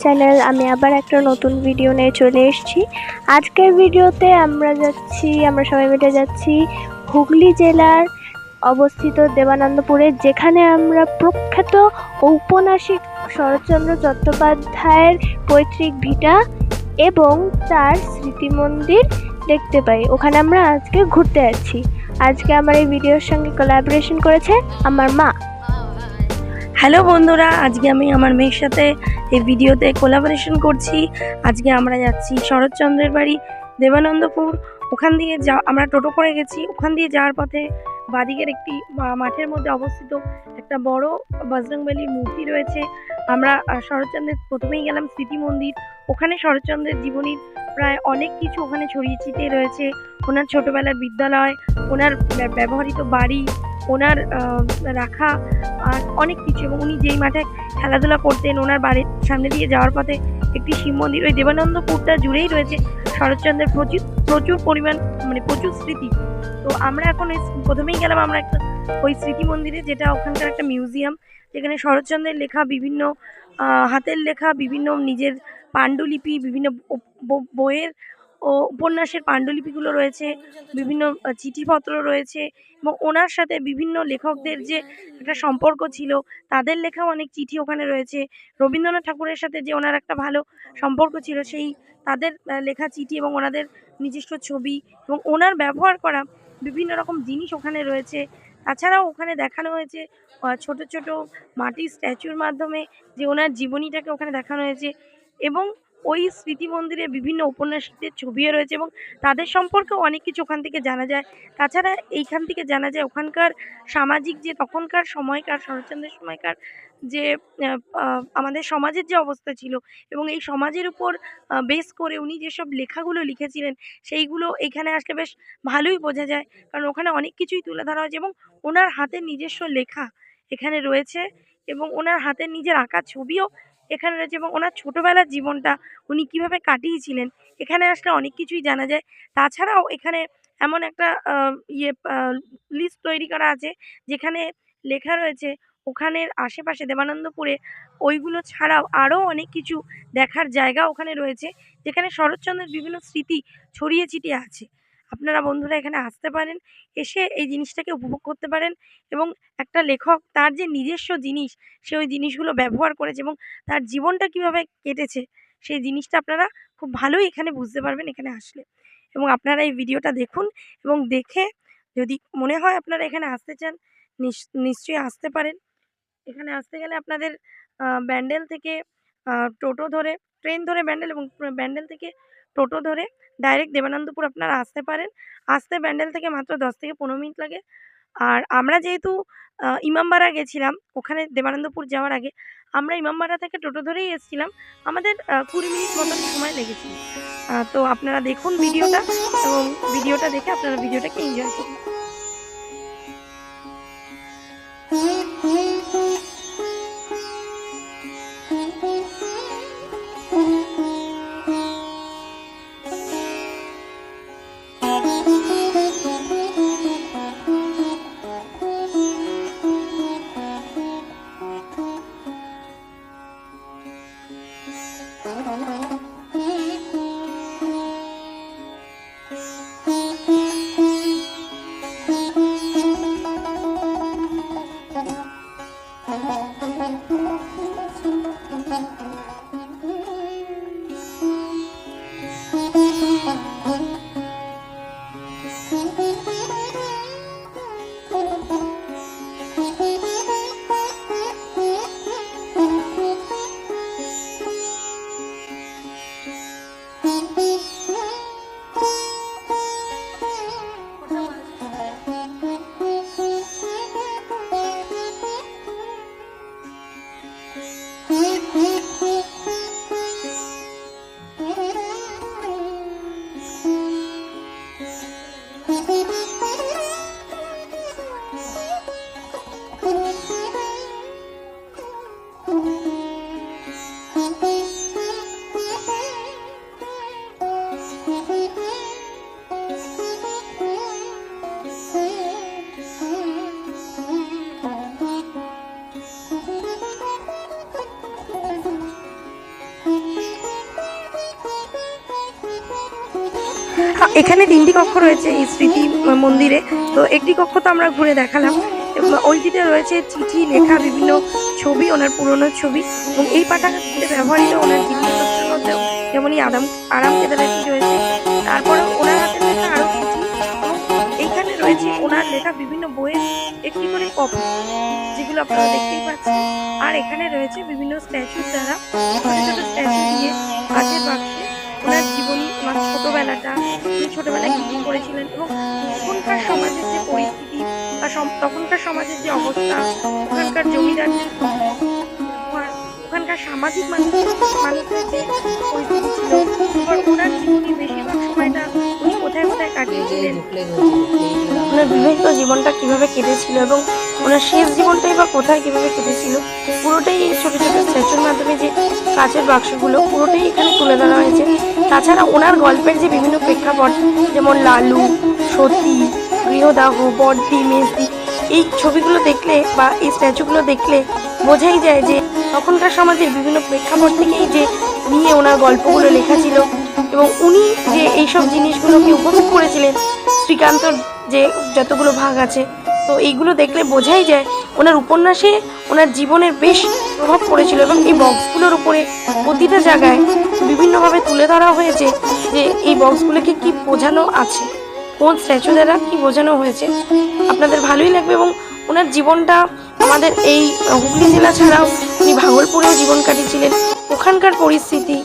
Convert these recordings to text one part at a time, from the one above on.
Channel. আমি আবার একটা নতুন ভিডিও নিয়ে চলে এসেছি। আজকের ভিডিওতে আমরা সবাই মিলে যাচ্ছি হুগলি জেলার অবস্থিত দেবানন্দপুরে, যেখানে আমরা প্রখ্যাত ঔপন্যাসিক শরৎচন্দ্র চট্টোপাধ্যায়ের পৈতৃক ভিটা এবং তার স্মৃতি মন্দির দেখতে পাই। ওখানে আমরা আজকে ঘুরতে যাচ্ছি। আজকে আমার এই ভিডিওর সঙ্গে কোলাবোরেশন করেছে আমার মা। হ্যালো বন্ধুরা, আজকে আমি আমার মেয়ের সাথে এই ভিডিওতে কোলাবোরেশন করছি। আজকে আমরা যাচ্ছি শরৎচন্দ্রের বাড়ি দেবানন্দপুর। ওখান দিয়ে আমরা টোটো করে গেছি। ওখান দিয়ে যাওয়ার পথে বাদিকের একটি মাঠের মধ্যে অবস্থিত একটা বড় বজরংবলীর মূর্তি রয়েছে। আমরা শরৎচন্দ্রের প্রথমেই গেলাম স্মৃতি মন্দির। ওখানে শরৎচন্দ্রের জীবনীর প্রায় অনেক কিছু ওখানে ছড়িয়ে ছিটিয়ে রয়েছে। ওনার ছোটবেলার বিদ্যালয়, ওনার ব্যবহৃত বাড়ি, ওনার রাখা আর অনেক কিছু, এবং উনি যেই মাঠে খেলাধুলা করতেন, ওনার বাড়ির সামনে দিয়ে যাওয়ার পথে একটি শিব মন্দির। ওই দেবানন্দপুরটা জুড়েই রয়েছে শরৎচন্দ্রের প্রচুর পরিমাণ, প্রচুর স্মৃতি। তো আমরা এখন প্রথমেই গেলাম আমরা একটা ওই স্মৃতি মন্দিরে, যেটা ওখানকার একটা মিউজিয়াম, যেখানে শরৎচন্দ্রের লেখা বিভিন্ন হাতের লেখা বিভিন্ন নিজের পাণ্ডুলিপি, বিভিন্ন বইয়ের ও উপন্যাসের পাণ্ডুলিপিগুলো রয়েছে, বিভিন্ন চিঠিপত্র রয়েছে, এবং ওনার সাথে বিভিন্ন লেখকদের যে একটা সম্পর্ক ছিল, তাদের লেখা অনেক চিঠি ওখানে রয়েছে। রবীন্দ্রনাথ ঠাকুরের সাথে যে ওনার একটা ভালো সম্পর্ক ছিল, সেই তাদের লেখা চিঠি এবং ওনাদের নিজস্ব ছবি এবং ওনার ব্যবহার করা বিভিন্ন রকম জিনিস ওখানে রয়েছে। তাছাড়াও ওখানে দেখানো হয়েছে ছোট ছোট মাটির স্ট্যাচুর মাধ্যমে যে ওনার জীবনীটাকে ওখানে দেখানো হয়েছে, এবং ওই স্মৃতি মন্দিরে বিভিন্ন উপন্যাসিকদের ছবিও রয়েছে এবং তাদের সম্পর্কেও অনেক কিছু ওখান থেকে জানা যায়। তাছাড়া এইখান থেকে জানা যায় ওখানকার সামাজিক যে তখনকার সময়কার শরৎচন্দ্রের সময়কার যে আমাদের সমাজের যে অবস্থা ছিল, এবং এই সমাজের উপর বেস করে উনি যেসব লেখাগুলো লিখেছিলেন, সেইগুলো এখানে আসলে বেশ ভালোই বোঝা যায়। কারণ ওখানে অনেক কিছুই তুলে ধরা হয়েছে এবং ওনার হাতের নিজস্ব লেখা এখানে রয়েছে, এবং ওনার হাতের নিজের আঁকা ছবিও এখানে রয়েছে, এবং ওনার ছোটবেলার জীবনটা উনি কিভাবে কাটিয়েছিলেন এখানে আসলে অনেক কিছুই জানা যায়। তাছাড়াও এখানে এমন একটা লিস্ট তৈরি করা আছে, যেখানে লেখা রয়েছে ওখানের আশেপাশে দেবানন্দপুরে ওইগুলো ছাড়াও আরও অনেক কিছু দেখার জায়গা ওখানে রয়েছে, যেখানে শরৎচন্দ্রের বিভিন্ন স্মৃতি ছড়িয়ে ছিটিয়ে আছে। আপনারা বন্ধুরা এখানে আসতে পারেন, এসে এই জিনিসটাকে উপভোগ করতে পারেন, এবং একটা লেখক তার যে নিজস্ব জিনিস, সে ওই জিনিসগুলো ব্যবহার করেছে এবং তার জীবনটা কিভাবে কেটেছে সেই জিনিসটা আপনারা খুব ভালোই এখানে বুঝতে পারবেন এখানে আসলে। এবং আপনারা এই ভিডিওটা দেখুন, এবং দেখে যদি মনে হয় আপনারা এখানে আসতে চান, নিশ্চয়ই আসতে পারেন। এখানে আসতে গেলে আপনাদের ব্যান্ডেল থেকে টোটো ধরে, ট্রেন ধরে ব্যান্ডেল, এবং ব্যান্ডেল থেকে টোটো ধরে ডাইরেক্ট দেবানন্দপুর আপনারা আসতে পারেন। আসতে ব্যান্ডেল থেকে মাত্র 10 থেকে 15 মিনিট লাগে। আর আমরা যেহেতু ইমামবাড়া গেছিলাম, ওখানে দেবানন্দপুর যাওয়ার আগে আমরা ইমামবাড়া থেকে টোটো ধরেই এসেছিলাম। আমাদের 20 মিনিট মতন সময় লেগেছিল। তো আপনারা দেখুন ভিডিওটা, এবং ভিডিওটা দেখে আপনারা ভিডিওটাকে এনজয় করুন। এখানে 3টি কক্ষ রয়েছে এই স্মৃতি মন্দিরে। তো একটি কক্ষ তো আমরা ঘুরে দেখালাম, এবং ওইটিতে রয়েছে চিঠি লেখা বিভিন্ন ছবি, ওনার পুরনো ছবি, এবং এই পাঠাগারটিতে ব্যবহৃত ওনার জিনিসপত্রের মধ্যেও যেমনই আরাম কেদারাটি রয়েছে, তারপরে ওনার হাতে লেখা আরও চিঠি, এবং এইখানে রয়েছে ওনার লেখা বিভিন্ন বইয়ের একটি করে কপি, যেগুলো আপনারা দেখতেই পাচ্ছেন। আর এখানে রয়েছে বিভিন্ন স্ট্যাচুর দ্বারা, ছোট ছোট স্ট্যাচু দিয়ে কাচের বাক্সে ওনার জীবনী, ওনার ছোটবেলাটা, উনি ছোটবেলায় কী কী করেছিলেন, এবং তখনকার সমাজের যে পরিস্থিতি বা তখনকার সমাজের যে অবস্থা, ওখানকার জমিদারদের ব্যবহার, ওখানকার সামাজিক মানুষের যে পরিস্থিতি ছিল, এবার ওনার জীবনী বেশিরভাগ সময়টা উনি কোথায় কোথায় কাটিয়েছিলেন, ওনার বিবাহিত জীবনটা কিভাবে কেটেছিল, এবং ওনার শেষ জীবনটাই বা কোথায় কিভাবে কেটেছিল, পুরোটাই এই ছোটো ছোটো স্ট্যাচুর মাধ্যমে, যে কাচের বাক্সগুলো, পুরোটাই এখানে তুলে ধরা হয়েছে। তাছাড়া ওনার গল্পের যে বিভিন্ন প্রেক্ষাপট, যেমন লালু, সতী, গৃহদাহ, বড়দি, মেজদি, এই ছবিগুলো দেখলে বা এই স্ট্যাচুগুলো দেখলে বোঝাই যায় যে তখনকার সমাজের বিভিন্ন প্রেক্ষাপট থেকেই যে নিয়ে ওনার গল্পগুলো লেখা ছিল, এবং উনি যে এইসব জিনিসগুলোকে উপভোগ করেছিলেন, শ্রীকান্তর যে যতগুলো ভাগ আছে, তো এইগুলো দেখলে বোঝাই যায় ওনার উপন্যাসে ওনার জীবনের বেশ প্রভাব পড়েছিল। এবং এই বক্সগুলোর উপরে প্রতিটা জায়গায় বিভিন্নভাবে তুলে ধরা হয়েছে যে এই বক্সগুলোকে কি বোঝানো আছে, কোন স্ট্যাচু দ্বারা কি বোঝানো হয়েছে। আপনাদের ভালোই লাগবে। এবং ওনার জীবনটা আমাদের এই হুগলি জেলা ছাড়াও উনি ভাগলপুরেও জীবন কাটিয়েছিলেন, ওখানকার পরিস্থিতি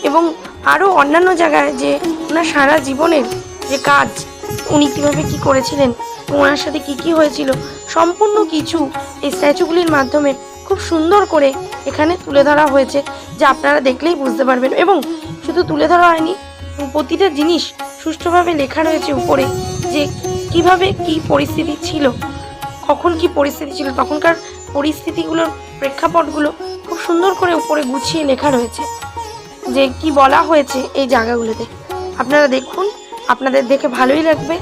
এবং আরও অন্যান্য জায়গায় যে ওনার সারা জীবনের যে কাজ, উনি কীভাবে কী করেছিলেন, ওনার সাথে কী কী হয়েছিল, সম্পূর্ণ কিছু এই স্ট্যাচুগুলির মাধ্যমে খুব সুন্দর করে এখানে তুলে ধরা হয়েছে, যা আপনারা দেখলেই বুঝতে পারবেন। এবং শুধু তুলে ধরা হয়নি, প্রতিটা জিনিস সুষ্ঠুভাবে লেখা রয়েছে উপরে, যে কিভাবে কি পরিস্থিতি ছিল, কখন কি পরিস্থিতি ছিল, তখনকার পরিস্থিতিগুলোর প্রেক্ষাপটগুলো খুব সুন্দর করে উপরে গুছিয়ে লেখা রয়েছে, যে কি বলা হয়েছে এই জায়গাগুলোতে। আপনারা দেখুন, আপনাদের দেখে ভালোই লাগবে।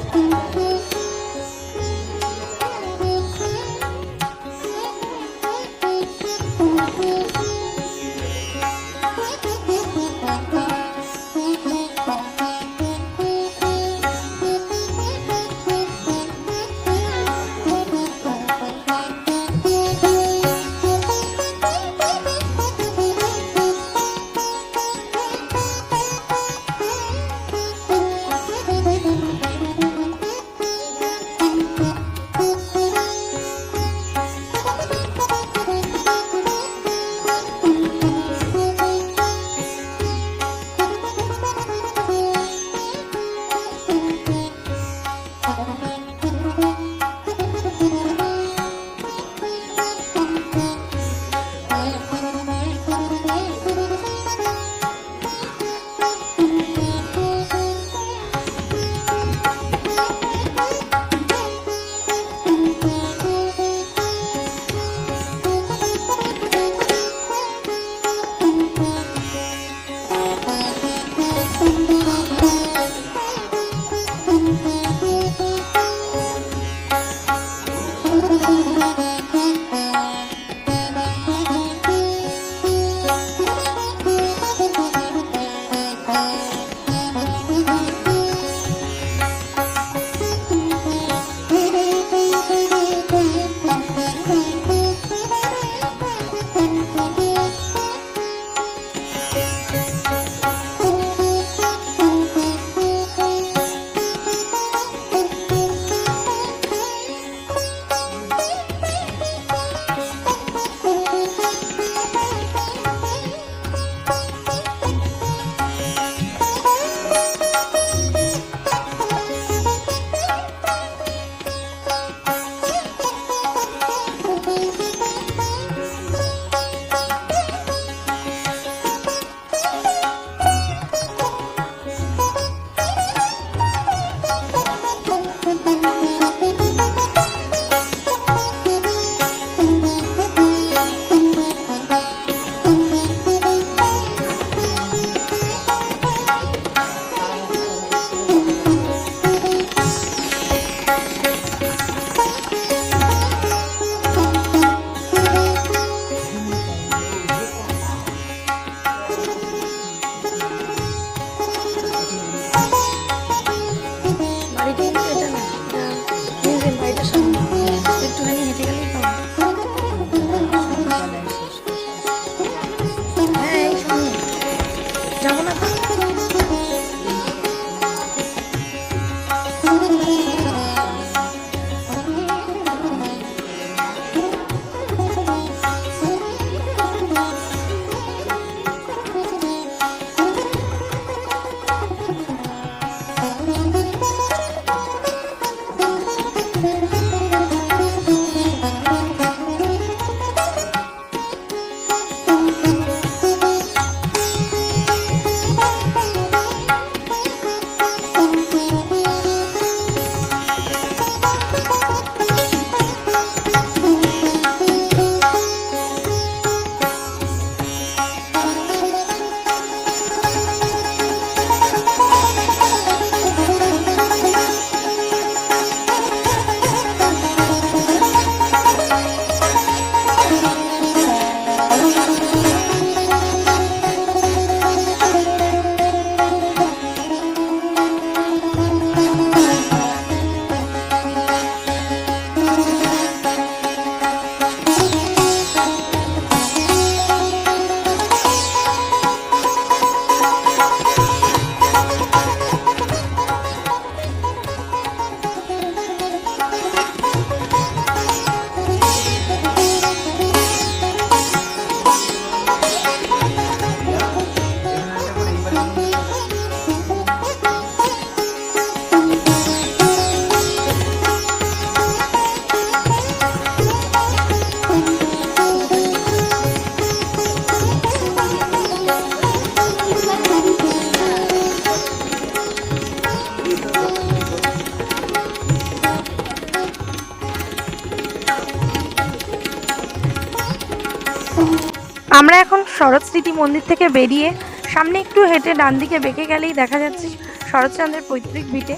আমরা এখন শরৎ স্মৃতি মন্দির থেকে বেরিয়ে সামনে একটু হেঁটে ডান দিকে বেঁকে গেলেই দেখা যাচ্ছে শরৎচন্দ্রের পৈতৃক ভিটে।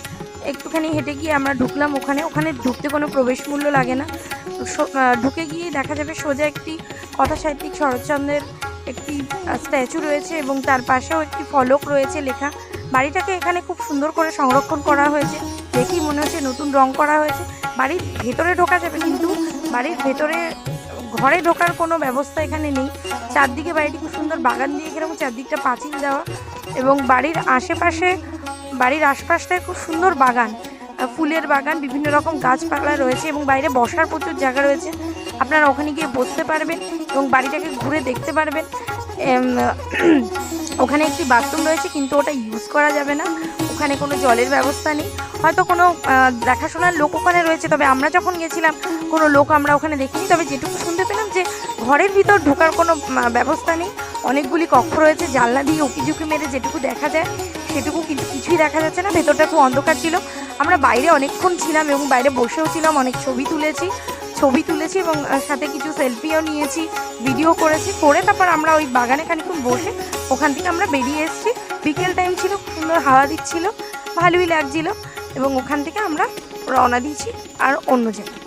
একটুখানি হেঁটে গিয়ে আমরা ঢুকলাম ওখানে ঢুকতে কোনো প্রবেশ মূল্য লাগে না। ঢুকে গিয়ে দেখা যাবে সোজা একটি কথা সাহিত্যিক শরৎচন্দ্রের একটি স্ট্যাচু রয়েছে এবং তার পাশেও একটি ফলক রয়েছে লেখা। বাড়িটাকে এখানে খুব সুন্দর করে সংরক্ষণ করা হয়েছে, দেখেই মনে হচ্ছে নতুন রং করা হয়েছে। বাড়ির ভেতরে ঢোকা যাবে কিন্তু বাড়ির ভেতরে ঘরে ঢোকার কোনো ব্যবস্থা এখানে নেই। চারদিকে বাড়িটি খুব সুন্দর বাগান দিয়ে ঘেরা এবং চারদিকটা পাঁচিল দেওয়া এবং বাড়ির আশপাশটায় খুব সুন্দর বাগান, ফুলের বাগান, বিভিন্ন রকম গাছপালা রয়েছে এবং বাইরে বসার প্রচুর জায়গা রয়েছে। আপনারা ওখানে গিয়ে বসতে পারবেন এবং বাড়িটাকে ঘুরে দেখতে পারবেন। ওখানে একটি বাথরুম রয়েছে কিন্তু ওটা ইউজ করা যাবে না, ওখানে কোনো জলের ব্যবস্থা নেই। হয়তো কোনো দেখাশোনার লোক ওখানে রয়েছে, তবে আমরা যখন গেছিলাম কোনো লোক আমরা ওখানে দেখিনি। তবে যেটুকু শুনতে পেলাম যে ঘরের ভিতর ঢোকার কোনো ব্যবস্থা নেই। অনেকগুলি কক্ষ রয়েছে, জানলা দিয়ে উকিঝুঁকি মেরে যেটুকু দেখা যায় সেটুকু কিছুই দেখা যাচ্ছে না। ভেতরটা খুব অন্ধকার ছিল। আমরা বাইরে অনেকক্ষণ ছিলাম এবং বাইরে বসেও ছিলাম, অনেক ছবি তুলেছি এবং সাথে কিছু সেলফিও নিয়েছি, ভিডিও করেছি। করে তারপর আমরা ওই বাগানে খানিকক্ষণ বসে ওখান থেকে আমরা বেরিয়ে এসেছি। বিকেল টাইম ছিল, সুন্দর হাওয়া দিচ্ছিল, ভালোই লাগছিল এবং ওখান থেকে আমরা রওনা দিয়েছি আর অন্য জায়গায়।